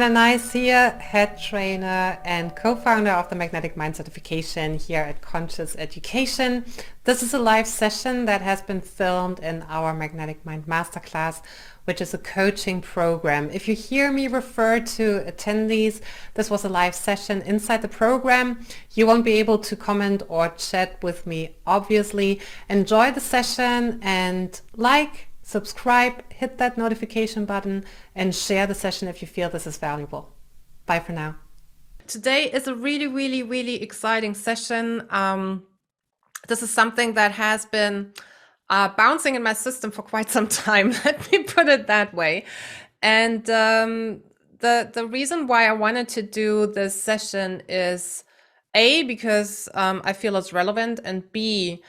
Knies here, head trainer and co-founder of the Magnetic Mind certification here at Conscious Education. This is a live session that has been filmed in our Magnetic Mind Masterclass, which is a coaching program. If you hear me refer to attendees, this was a live session inside the program. You won't be able to comment or chat with me, obviously. Enjoy the session and subscribe, hit that notification button, and share the session if you feel this is valuable. Bye for now. Today is a really exciting session. This is something that has been bouncing in my system for quite some time, let me put it that way. And the reason why I wanted to do this session is A, because I feel it's relevant, and B,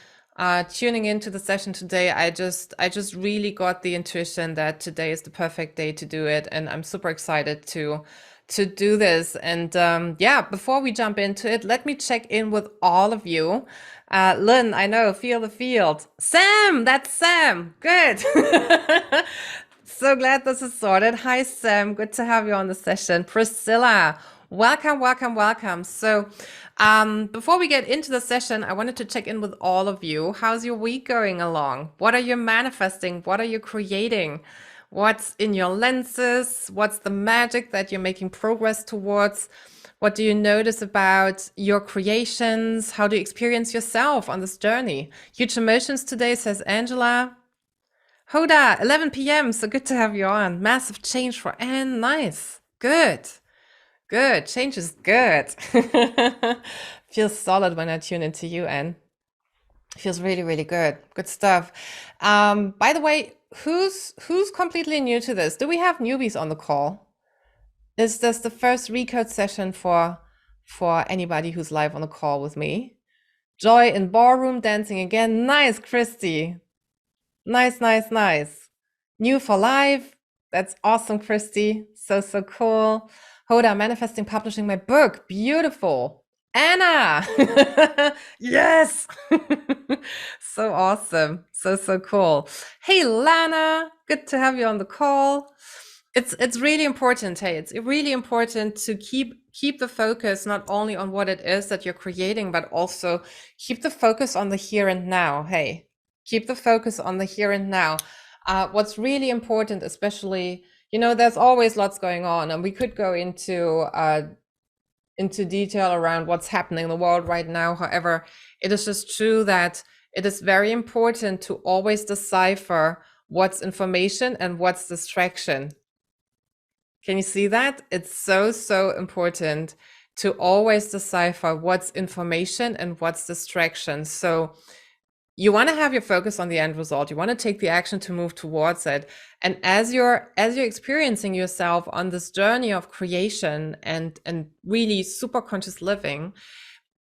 tuning into the session today, I just really got the intuition that today is the perfect day to do it, and I'm super excited to do this. And yeah, before we jump into it, let me check in with all of you. Lynn, I know, feel the field. Sam, that's Sam. Good. So glad this is sorted. Hi, Sam. Good to have you on the session. Priscilla, welcome. So before we get into the session, I wanted to check in with all of you. How's your week going along? What are you manifesting? What are you creating? What's in your lenses? What's the magic that you're making progress towards? What do you notice about your creations? How do you experience yourself on this journey? Huge emotions today, says Angela. Hoda, 11 p.m. So good to have you on. Massive change for Anne. Nice. Good. Change is good. Feels solid when I tune into you, Anne. Feels really good. Good stuff. By the way, who's completely new to this? Do we have newbies on the call? Is this the first recode session for anybody who's live on the call with me? Joy in ballroom dancing again. Nice, Christy. Nice. New for live. That's awesome, Christy. So cool. Hoda, manifesting, publishing my book. Beautiful. Anna. Yes. So awesome. So cool. Hey, Lana. Good to have you on the call. It's really important. Hey, it's really important to keep the focus not only on what it is that you're creating, but also keep the focus on the here and now. Hey, keep the focus on the here and now. What's really important, especially, there's always lots going on, and we could go into detail around what's happening in the world right now. However, it is just true that it is very important to always decipher what's information and what's distraction. Can you see that? It's so important to always decipher what's information and what's distraction. So you want to have your focus on the end result. You want to take the action to move towards it. And as you're experiencing yourself on this journey of creation and really super conscious living,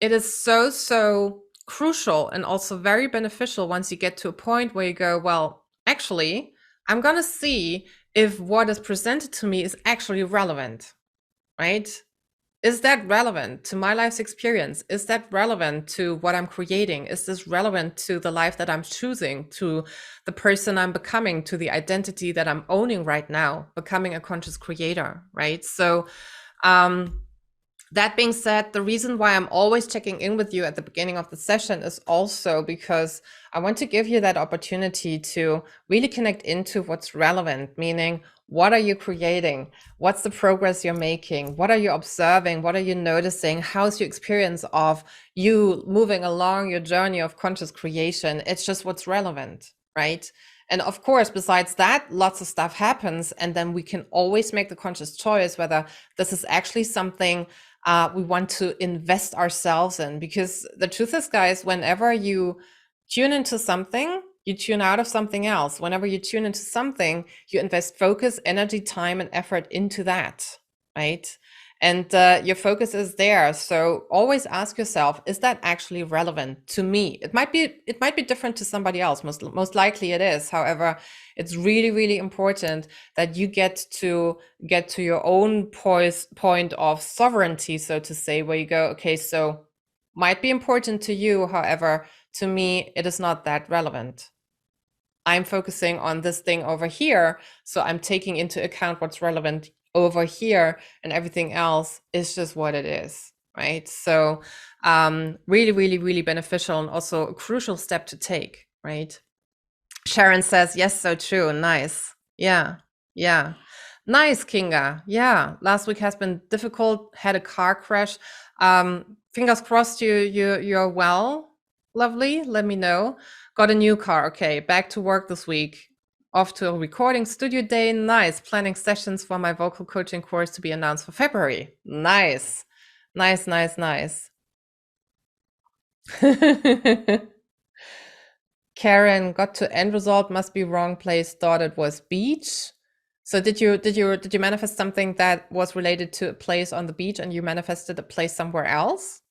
it is so crucial and also very beneficial once you get to a point where you go, well, actually, I'm going to see if what is presented to me is actually relevant, right? Is that relevant to my life's experience? Is that relevant to what I'm creating? Is this relevant to the life that I'm choosing, to the person I'm becoming, to the identity that I'm owning right now, becoming a conscious creator, right? So that being said, the reason why I'm always checking in with you at the beginning of the session is also because I want to give you that opportunity to really connect into what's relevant, meaning what are you creating? What's the progress you're making? What are you observing? What are you noticing? How's your experience of you moving along your journey of conscious creation? It's just what's relevant, right? And of course, besides that, lots of stuff happens, and then we can always make the conscious choice whether this is actually something we want to invest ourselves in. Because the truth is, guys, whenever you tune into something, you tune out of something else. Whenever you tune into something, you invest focus, energy, time, and effort into that, right? And your focus is there. So always ask yourself, is that actually relevant to me? It might be different to somebody else. Most likely it is. However, it's really important that you get to your own point of sovereignty, so to say, where you go, okay, so might be important to you. However, to me, it is not that relevant. I'm focusing on this thing over here. So I'm taking into account what's relevant over here, and everything else is just what it is, right? So really, really, really beneficial, and also a crucial step to take, right? Sharon says, yes, so true. Nice. Yeah. Yeah. Nice, Kinga. Yeah. Last week has been difficult. Had a car crash. Fingers crossed you're well. Lovely. Let me know. Got a new car. Okay. Back to work this week. Off to a recording studio day. Nice. Planning sessions for my vocal coaching course to be announced for February. Nice. Nice, nice, nice. Karen got to end result, must be wrong place, thought it was beach. So did you manifest something that was related to a place on the beach, and you manifested a place somewhere else?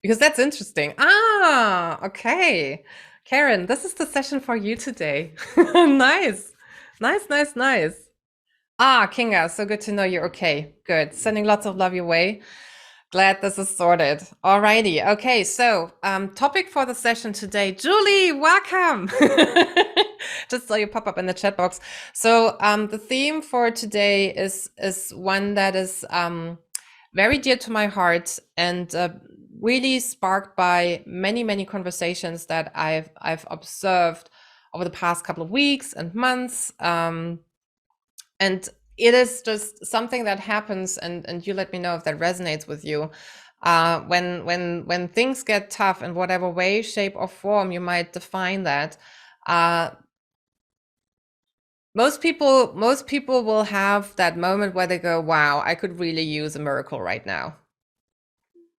Because that's interesting. Ah, okay. Karen, this is the session for you today. Nice. Nice, nice, nice. Ah, Kinga, so good to know you're okay. Good. Sending lots of love your way. Glad this is sorted. Alrighty. Okay. So, topic for the session today. Julie, welcome. Just saw you pop up in the chat box. So, the theme for today is one that is very dear to my heart, and really sparked by many conversations that I've observed over the past couple of weeks and months. And it is just something that happens, and you let me know if that resonates with you. When things get tough in whatever way, shape, or form you might define that, most people will have that moment where they go, "Wow, I could really use a miracle right now."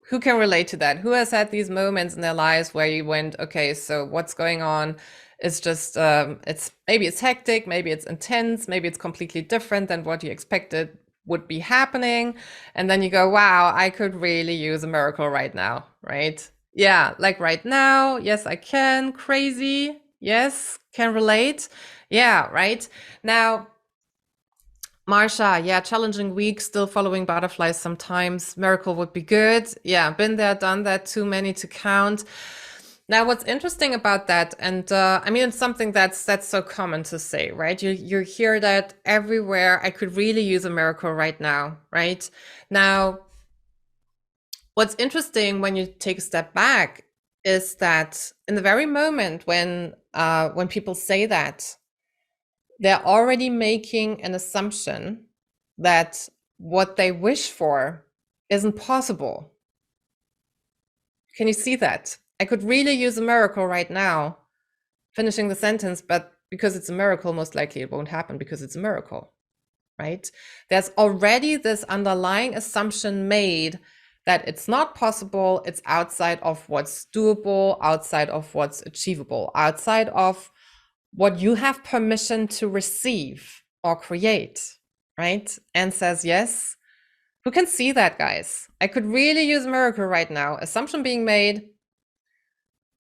Who can relate to that? Who has had these moments in their lives where you went, okay, so what's going on? It's just, it's maybe it's hectic, maybe it's intense, maybe it's completely different than what you expected would be happening. And then you go, wow, I could really use a miracle right now, right? Yeah, like right now. Yes, I can. Crazy. Yes, can relate. Yeah, right. Now, Marsha, yeah, challenging week, still following butterflies sometimes. Miracle would be good. Yeah, been there, done that, too many to count. Now, what's interesting about that, and I mean, it's something that's so common to say, right? You hear that everywhere. I could really use a miracle right now, right? Now, what's interesting when you take a step back is that in the very moment when people say that, they're already making an assumption that what they wish for isn't possible. Can you see that? I could really use a miracle right now, finishing the sentence, but because it's a miracle, most likely it won't happen because it's a miracle, right? There's already this underlying assumption made that it's not possible, it's outside of what's doable, outside of what's achievable, outside of what you have permission to receive or create, right? And says, yes, who can see that, guys? I could really use a miracle right now. Assumption being made,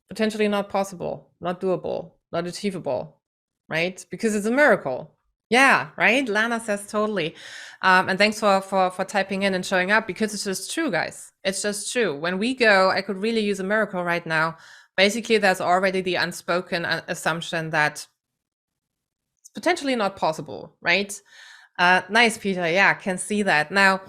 potentially not possible, not doable, not achievable, right? Because it's a miracle. Yeah, right? Lana says totally. And thanks for typing in and showing up, because it's just true, guys. It's just true. When we go, I could really use a miracle right now. Basically, there's already the unspoken assumption that it's potentially not possible, right? Nice, Peter. Yeah, can see that. Now,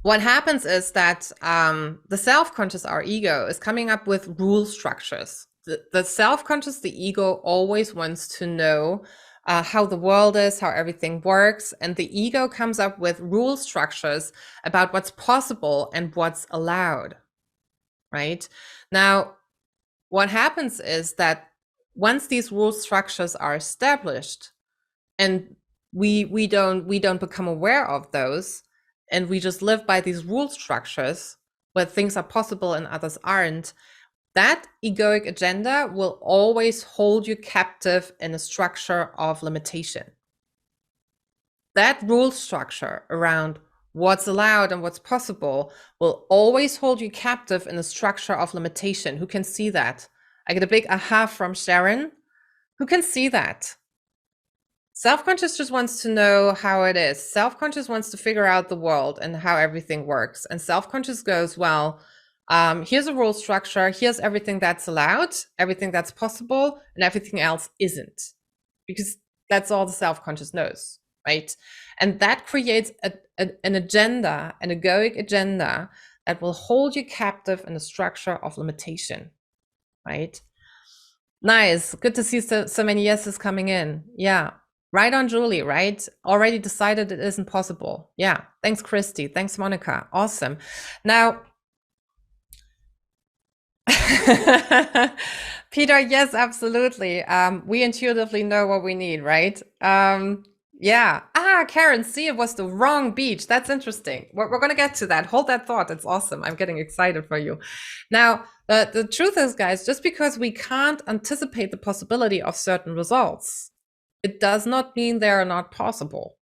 what happens is that the self-conscious, our ego, is coming up with rule structures. The self-conscious, the ego, always wants to know how the world is, how everything works. And the ego comes up with rule structures about what's possible and what's allowed, right? Now, what happens is that once these rule structures are established, and we don't become aware of those, and we just live by these rule structures where things are possible and others aren't, that egoic agenda will always hold you captive in a structure of limitation. That rule structure around what's allowed and what's possible will always hold you captive in a structure of limitation. Who can see that? I get a big aha from Sharon. Who can see that? Self-conscious just wants to know how it is. Self-conscious wants to figure out the world and how everything works. And self-conscious goes, well, here's a rule structure. Here's everything that's allowed, everything that's possible, and everything else isn't. Because that's all the self-conscious knows, right? And that creates an agenda, an egoic agenda that will hold you captive in a structure of limitation, right? Nice. Good to see so many yeses coming in. Yeah. Right on, Julie, right? Already decided it isn't possible. Yeah. Thanks, Christy. Thanks, Monica. Awesome. Now, Peter, yes, absolutely. We intuitively know what we need, right? Yeah. Karen, see, it was the wrong beach. That's interesting. We're going to get to that. Hold that thought. It's awesome. I'm getting excited for you. Now, the truth is, guys, just because we can't anticipate the possibility of certain results, it does not mean they are not possible.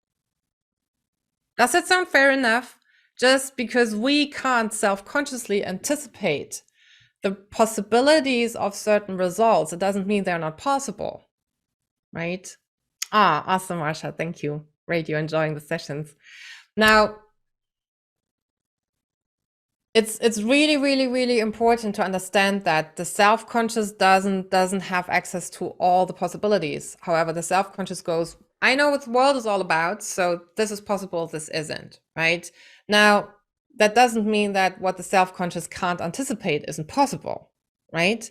Does it sound fair enough? Just because we can't self-consciously anticipate the possibilities of certain results, it doesn't mean they're not possible, right? Awesome, Marsha. Thank you. Great, you're enjoying the sessions. Now, it's really, really, really important to understand that the self-conscious doesn't have access to all the possibilities. However, the self-conscious goes, I know what the world is all about, so this is possible, this isn't, right? Now, that doesn't mean that what the self-conscious can't anticipate isn't possible, right?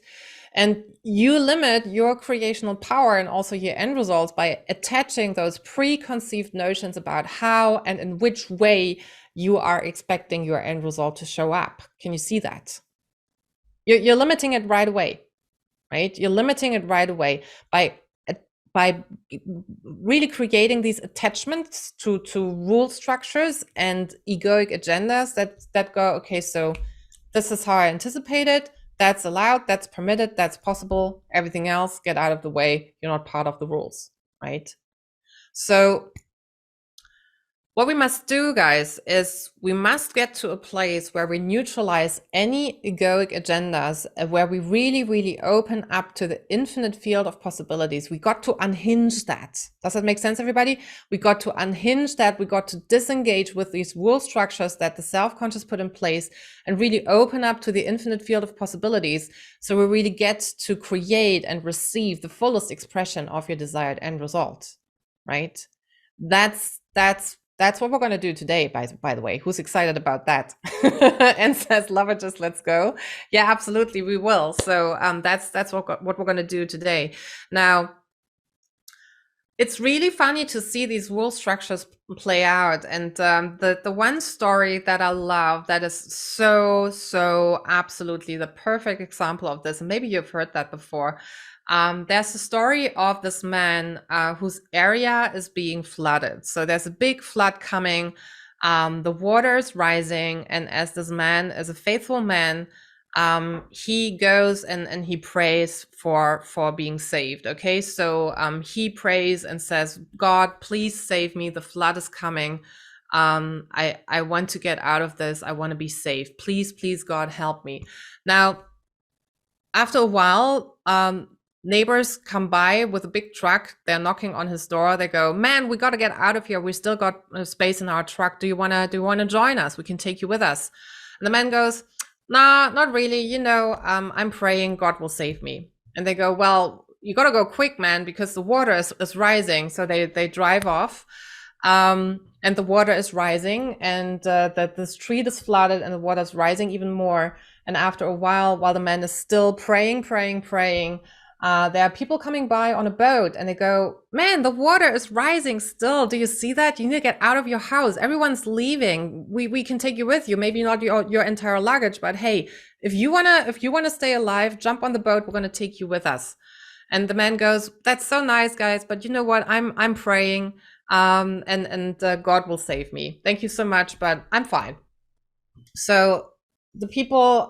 And you limit your creational power and also your end results by attaching those preconceived notions about how and in which way you are expecting your end result to show up. Can you see that? You're limiting it right away, right? You're limiting it right away by really creating these attachments to rule structures and egoic agendas that go, okay, so this is how I anticipated. That's allowed, that's permitted, that's possible. Everything else, get out of the way. You're not part of the rules, right? So what we must do, guys, is we must get to a place where we neutralize any egoic agendas, where we really, really open up to the infinite field of possibilities. We got to unhinge that. Does that make sense, everybody? We got to unhinge that. We got to disengage with these rule structures that the self-conscious put in place and really open up to the infinite field of possibilities. So we really get to create and receive the fullest expression of your desired end result, right? That's what we're going to do today, by the way. Who's excited about that? And says, love it, just let's go. Yeah, absolutely, we will. So that's what we're going to do today. Now, it's really funny to see these rule structures play out. And the one story that I love that is so absolutely the perfect example of this, and maybe you've heard that before, there's a story of this man whose area is being flooded. So there's a big flood coming. The water is rising. And as this man is a faithful man, he goes and he prays for being saved. Okay, so he prays and says, God, please save me. The flood is coming. I want to get out of this. I want to be saved. Please, God, help me. Now, after a while, neighbors come by with a big truck. They're knocking on his door. They go, man, we got to get out of here. We still got space in our truck. Do you want to join us? We can take you with us. And the man goes, nah, not really. You know, I'm praying God will save me. And they go, well, you got to go quick, man, because the water is rising. So they drive off. And the water is rising, and the street is flooded, and the water is rising even more. And after a while the man is still praying, there are people coming by on a boat, and they go, man, the water is rising still. Do you see that? You need to get out of your house. Everyone's leaving. We can take you with you. Maybe not your entire luggage, but hey, if you wanna stay alive, jump on the boat. We're gonna take you with us. And the man goes, that's so nice, guys, but you know what? I'm praying, and God will save me. Thank you so much, but I'm fine. So the people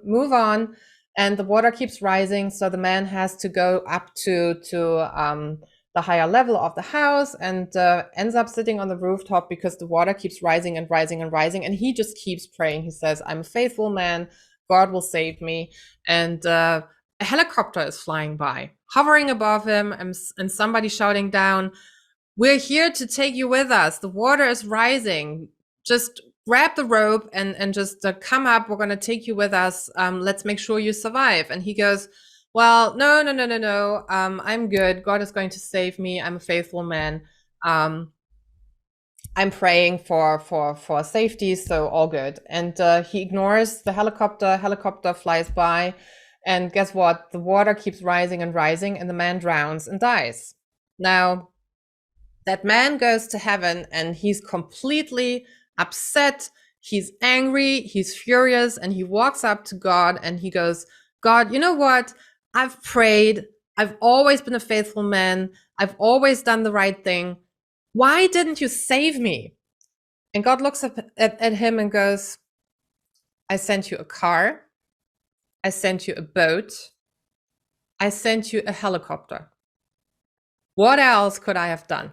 move on, and the water keeps rising. So the man has to go up to the higher level of the house, and ends up sitting on the rooftop because the water keeps rising and rising and rising. And he just keeps praying. He says, I'm a faithful man. God will save me. And a helicopter is flying by, hovering above him, and somebody shouting down, we're here to take you with us. The water is rising. Just grab the rope and just come up. We're going to take you with us. Let's make sure you survive. And he goes, well, no. I'm good. God is going to save me. I'm a faithful man. I'm praying for safety, so all good. And he ignores the helicopter. Helicopter flies by, and guess what? The water keeps rising and rising, and the man drowns and dies. Now, that man goes to heaven, and he's completely upset. He's angry. He's furious, and he walks up to God, and he goes, "God, you know what? I've prayed. I've always been a faithful man. I've always done the right thing. Why didn't you save me?" And God looks up at him and goes, "I sent you a car. I sent you a boat. I sent you a helicopter. What else could I have done?"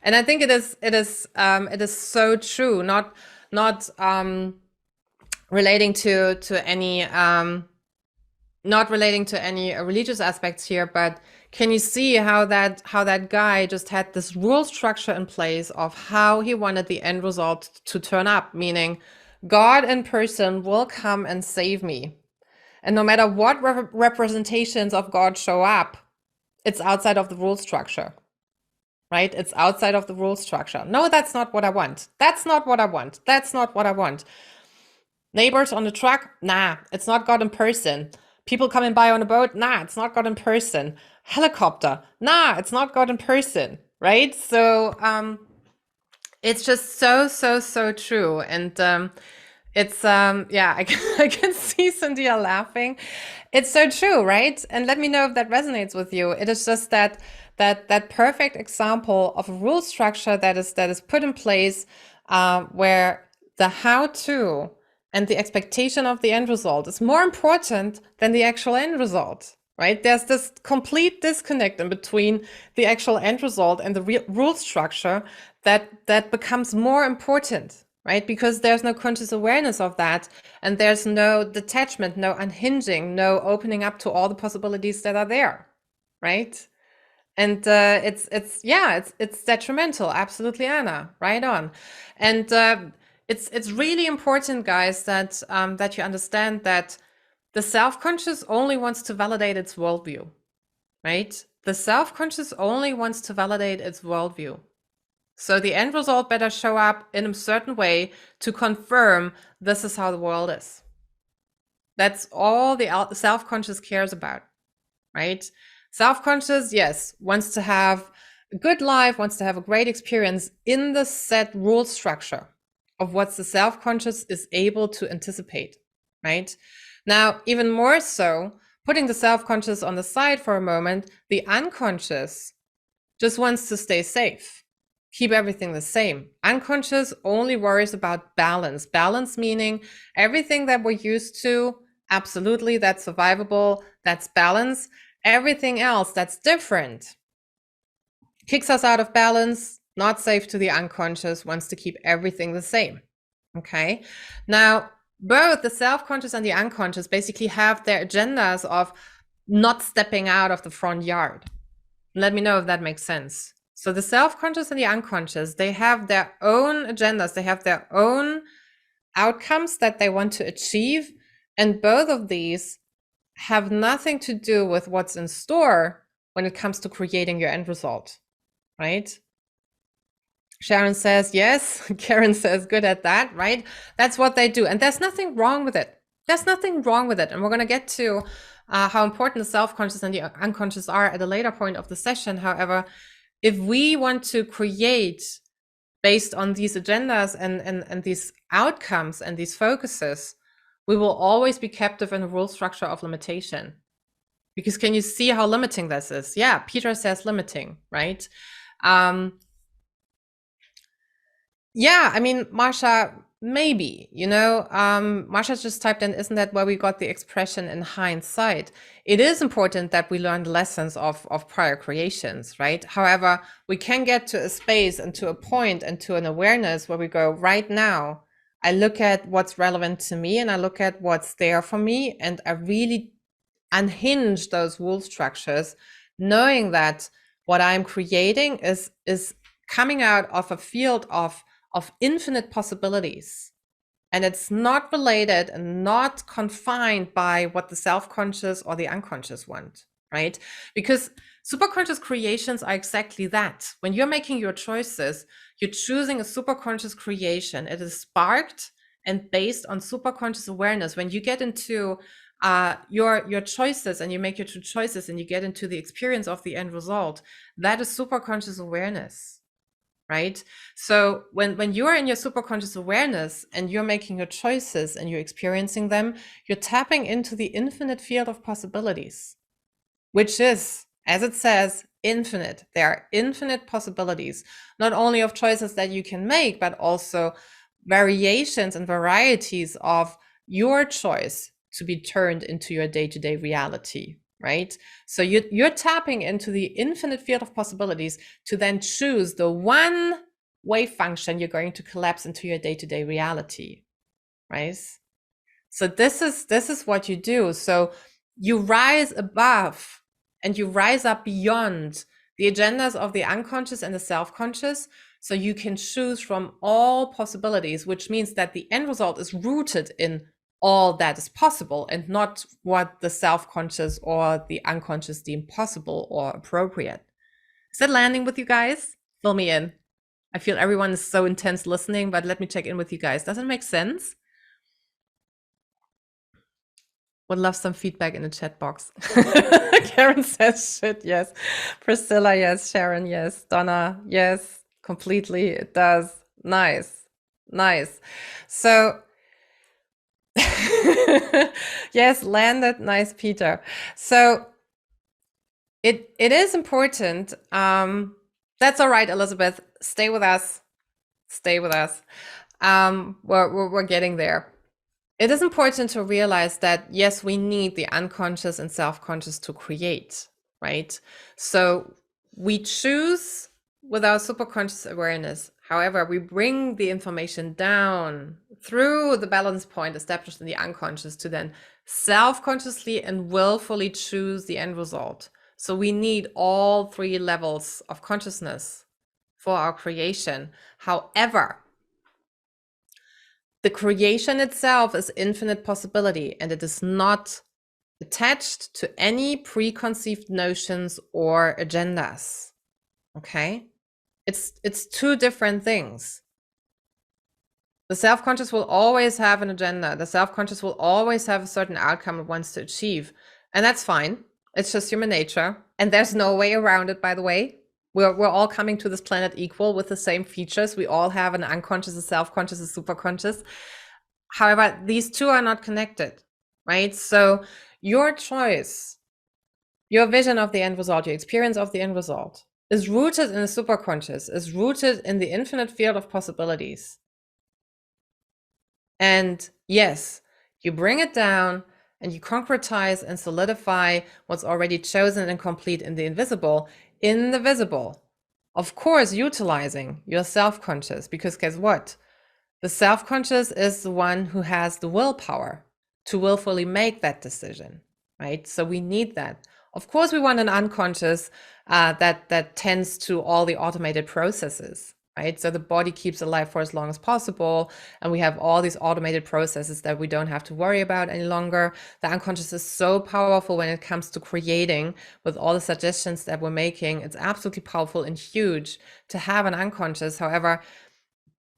And I think it is so true. Not relating to any not relating to any religious aspects here, but can you see how that guy just had this rule structure in place of how he wanted the end result to turn up, meaning God in person will come and save me. And no matter what representations of God show up, it's outside of the rule structure, right? It's outside of the rule structure. No, that's not what I want. That's not what I want. That's not what I want. Neighbors on the truck? Nah, it's not God in person. People coming by on a boat? Nah, it's not God in person. Helicopter? Nah, it's not God in person, right? So it's just so true. And it's yeah, I can see Cynthia laughing. It's so true, right? And let me know if that resonates with you. It is just that perfect example of a rule structure that is put in place, where the how-to and the expectation of the end result is more important than the actual end result, right? There's this complete disconnect in between the actual end result and the rule structure that becomes more important, right? Because there's no conscious awareness of that, and there's no detachment, no unhinging, no opening up to all the possibilities that are there, right? And it's detrimental. Absolutely, Anna. Right on. And it's really important, guys, that that you understand that the self-conscious only wants to validate its worldview, right? The self-conscious only wants to validate its worldview. So the end result better show up in a certain way to confirm this is how the world is. That's all the self-conscious cares about, right? Self-conscious, yes, wants to have a good life, wants to have a great experience in the set rule structure of what the self-conscious is able to anticipate, right? Now, even more so, putting the self-conscious on the side for a moment, the unconscious just wants to stay safe, keep everything the same. Unconscious only worries about balance. Balance meaning everything that we're used to, absolutely, that's survivable, that's balance. Everything else that's different kicks us out of balance, not safe to the unconscious, wants to keep everything the same. Okay. Now, both the self-conscious and the unconscious basically have their agendas of not stepping out of the front yard. Let me know if that makes sense. So the self-conscious and the unconscious, they have their own agendas, they have their own outcomes that they want to achieve. And both of these have nothing to do with what's in store when it comes to creating your end result, right? Sharon says, yes. Karen says, good at that, right? That's what they do. And there's nothing wrong with it. There's nothing wrong with it. And we're going to get to how important the self-conscious and the unconscious are at a later point of the session. However, if we want to create based on these agendas and these outcomes and these focuses, we will always be captive in a rule structure of limitation. Because can you see how limiting this is? Yeah, Peter says limiting, right? Yeah, I mean, Marsha, maybe, Marsha just typed in, isn't that where we got the expression in hindsight? It is important that we learn lessons of prior creations, right? However, we can get to a space and to a point and to an awareness where we go, right now, I look at what's relevant to me and I look at what's there for me, and I really unhinge those rule structures, knowing that what I'm creating is coming out of a field of infinite possibilities. And it's not related and not confined by what the self-conscious or the unconscious want, right? Because superconscious creations are exactly that. When you're making your choices, you're choosing a superconscious creation. It is sparked and based on superconscious awareness. When you get into your choices and you make your true choices and you get into the experience of the end result, that is superconscious awareness, right? So when you're in your superconscious awareness and you're making your choices and you're experiencing them, you're tapping into the infinite field of possibilities, which is, as it says, infinite. There are infinite possibilities, not only of choices that you can make, but also variations and varieties of your choice to be turned into your day-to-day reality, right? So you're tapping into the infinite field of possibilities to then choose the one wave function you're going to collapse into your day-to-day reality, right? So this is what you do. So you rise above and you rise up beyond the agendas of the unconscious and the self-conscious. So you can choose from all possibilities, which means that the end result is rooted in all that is possible and not what the self-conscious or the unconscious deem possible or appropriate. Is that landing with you guys? Fill me in. I feel everyone is so intense listening, but let me check in with you guys. Does it make sense? Would love some feedback in the chat box. Karen says shit, yes. Priscilla, yes. Sharon, yes. Donna, yes. Completely, it does. Nice. Nice. So, yes, landed. Nice, Peter. So, it is important. That's all right, Elizabeth. Stay with us. Stay with us. We're getting there. It is important to realize that, yes, we need the unconscious and self-conscious to create, right? So we choose with our superconscious awareness. However, we bring the information down through the balance point established in the unconscious to then self-consciously and willfully choose the end result. So we need all three levels of consciousness for our creation. However, the creation itself is infinite possibility, and it is not attached to any preconceived notions or agendas. Okay? It's two different things. The self-conscious will always have an agenda. The self-conscious will always have a certain outcome it wants to achieve. And that's fine. It's just human nature. And there's no way around it, by the way. We're all coming to this planet equal with the same features. We all have an unconscious, a self-conscious, a superconscious. However, these two are not connected, right? So your choice, your vision of the end result, your experience of the end result is rooted in the superconscious, is rooted in the infinite field of possibilities. And yes, you bring it down and you concretize and solidify what's already chosen and complete in the invisible, in the visible. Of course, utilizing your self-conscious, because guess what? The self-conscious is the one who has the willpower to willfully make that decision, right? So we need that. Of course, we want an unconscious that tends to all the automated processes, right? So the body keeps alive for as long as possible, and we have all these automated processes that we don't have to worry about any longer. The unconscious is so powerful when it comes to creating with all the suggestions that we're making. It's absolutely powerful and huge to have an unconscious. However,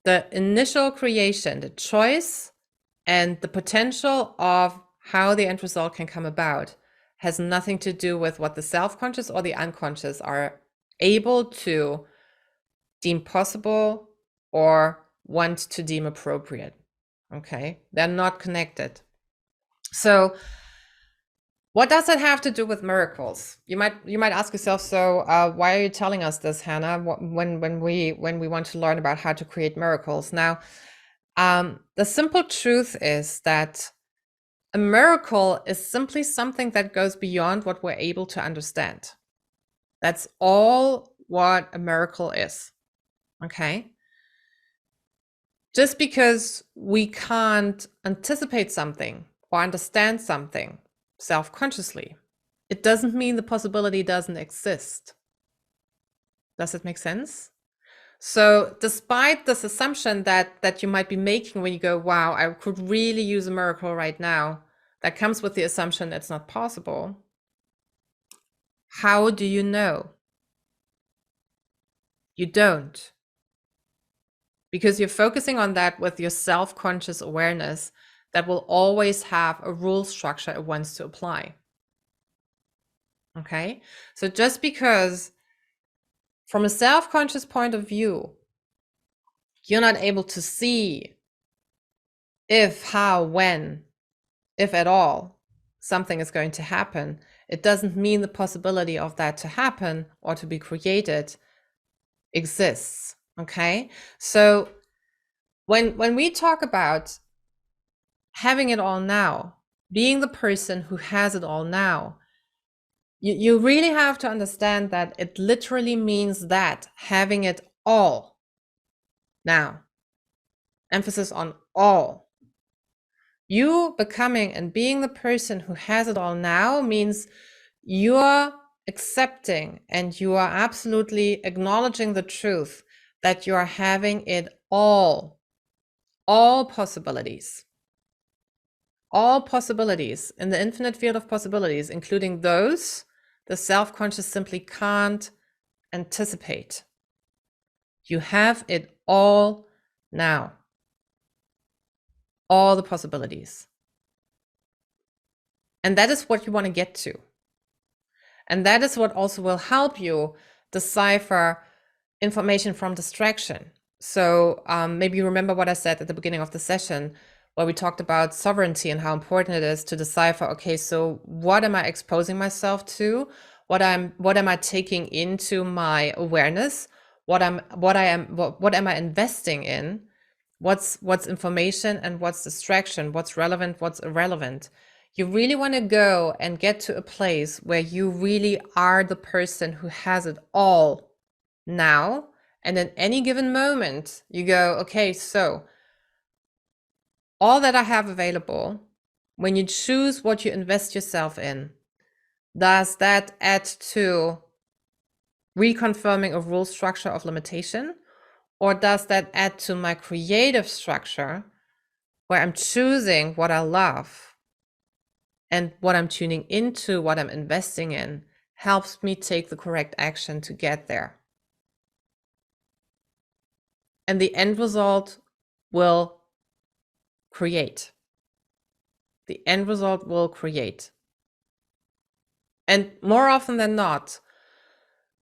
the initial creation, the choice, and the potential of how the end result can come about has nothing to do with what the self-conscious or the unconscious are able to deem possible or want to deem appropriate. Okay, they're not connected. So what does it have to do with miracles? You might ask yourself, so why are you telling us this, Hannah, when we want to learn about how to create miracles? Now, the simple truth is that a miracle is simply something that goes beyond what we're able to understand. That's all what a miracle is. Okay? Just because we can't anticipate something or understand something self-consciously, it doesn't mean the possibility doesn't exist. Does it make sense? So despite this assumption that you might be making when you go, wow, I could really use a miracle right now, that comes with the assumption it's not possible. How do you know? You don't. Because you're focusing on that with your self-conscious awareness that will always have a rule structure it wants to apply. Okay? So just because from a self-conscious point of view, you're not able to see if, how, when, if at all, something is going to happen, it doesn't mean the possibility of that to happen or to be created exists. Okay? So when we talk about having it all now, being the person who has it all now, you really have to understand that it literally means that having it all now. Emphasis on all. You becoming and being the person who has it all now means you're accepting and you are absolutely acknowledging the truth that you are having it all possibilities. All possibilities in the infinite field of possibilities, including those the self-conscious simply can't anticipate. You have it all now. All the possibilities. And that is what you want to get to. And that is what also will help you decipher information from distraction. So maybe you remember what I said at the beginning of the session, where we talked about sovereignty and how important it is to decipher, okay, so what am I exposing myself to? What am I taking into my awareness? What am I investing in? What's information and what's distraction? What's relevant? What's irrelevant? You really want to go and get to a place where you really are the person who has it all now. And at any given moment, you go, okay, so all that I have available, when you choose what you invest yourself in, does that add to reconfirming a rule structure of limitation? Or does that add to my creative structure where I'm choosing what I love and what I'm tuning into, what I'm investing in, helps me take the correct action to get there? And the end result will create. The end result will create. And more often than not,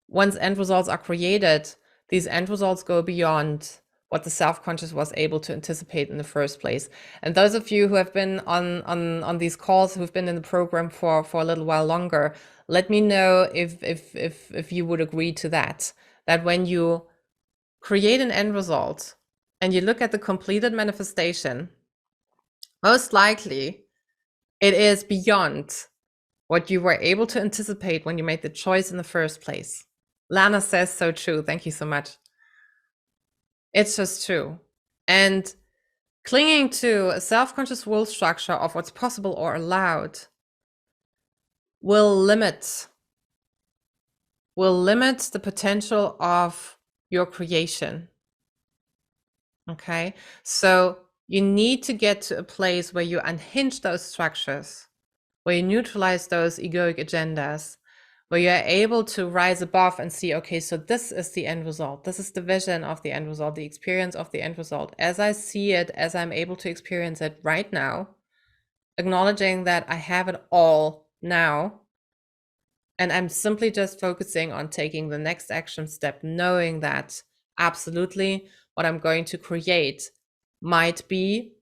once end results are created, these end results go beyond what the self-conscious was able to anticipate in the first place. And those of you who have been on these calls, who've been in the program for a little while longer, let me know if you would agree to that when you create an end result and you look at the completed manifestation, most likely it is beyond what you were able to anticipate when you made the choice in the first place. Lana says so true. Thank you so much. It's just true. And clinging to a self-conscious rule structure of what's possible or allowed will limit the potential of your creation. Okay? So you need to get to a place where you unhinge those structures, where you neutralize those egoic agendas, where you're able to rise above and see, okay, so this is the end result. This is the vision of the end result, the experience of the end result. As I see it, as I'm able to experience it right now, acknowledging that I have it all now, and I'm simply just focusing on taking the next action step, knowing that absolutely what I'm going to create might be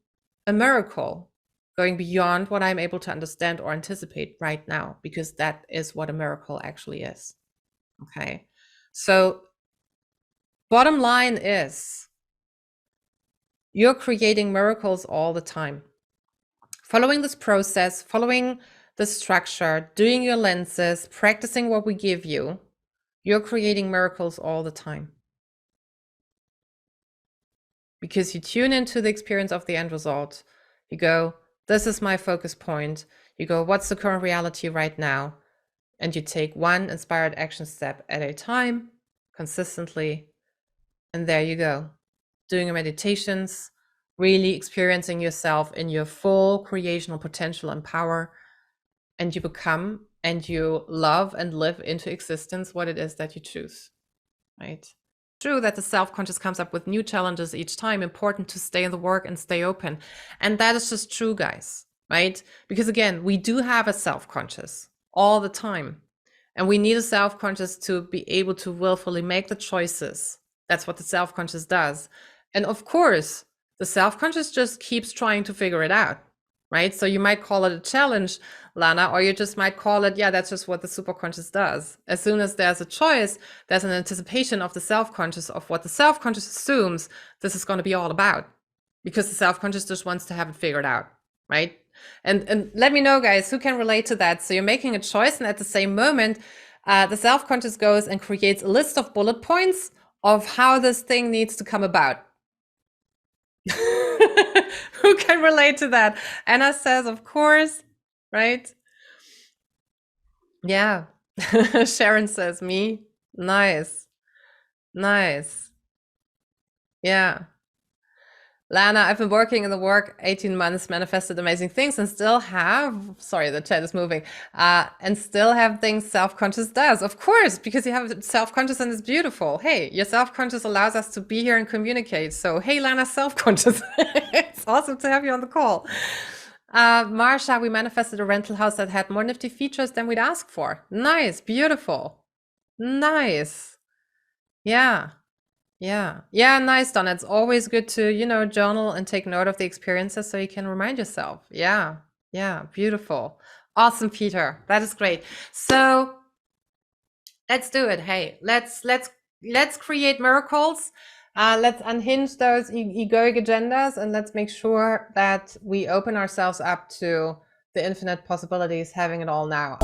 a miracle, going beyond what I'm able to understand or anticipate right now, because that is what a miracle actually is. Okay. So bottom line is you're creating miracles all the time. Following this process, following the structure, doing your lenses, practicing what we give you, you're creating miracles all the time. Because you tune into the experience of the end result. You go, this is my focus point. You go, what's the current reality right now? And you take one inspired action step at a time, consistently. And there you go. Doing your meditations, really experiencing yourself in your full creational potential and power. And you become and you love and live into existence what it is that you choose, right? True that the self-conscious comes up with new challenges each time. Important to stay in the work and stay open. And that is just true, guys, right? Because again, we do have a self-conscious all the time. And we need a self-conscious to be able to willfully make the choices. That's what the self-conscious does. And of course, the self-conscious just keeps trying to figure it out, right? So you might call it a challenge, Lana, or you just might call it, yeah, that's just what the superconscious does. As soon as there's a choice, there's an anticipation of the self-conscious of what the self-conscious assumes this is going to be all about, because the self-conscious just wants to have it figured out, right? And let me know, guys, who can relate to that. So you're making a choice, and at the same moment, the self-conscious goes and creates a list of bullet points of how this thing needs to come about. Who can relate to that? Anna says, of course, right? Yeah. Sharon says, me. Nice. Nice. Yeah. Lana, I've been working in the work 18 months, manifested amazing things, and still have, sorry, the chat is moving, and still have things self-conscious does. Of course, because you have self-conscious and it's beautiful. Hey, your self-conscious allows us to be here and communicate. So, hey, Lana, self-conscious. It's awesome to have you on the call. Marsha, we manifested a rental house that had more nifty features than we'd asked for. Nice, beautiful. Nice. Yeah. Yeah. Yeah, nice, Donna. It's always good to, journal and take note of the experiences so you can remind yourself. Yeah. Yeah. Beautiful. Awesome, Peter. That is great. So let's do it. Hey, let's create miracles. Let's unhinge those egoic agendas, and let's make sure that we open ourselves up to the infinite possibilities, having it all now.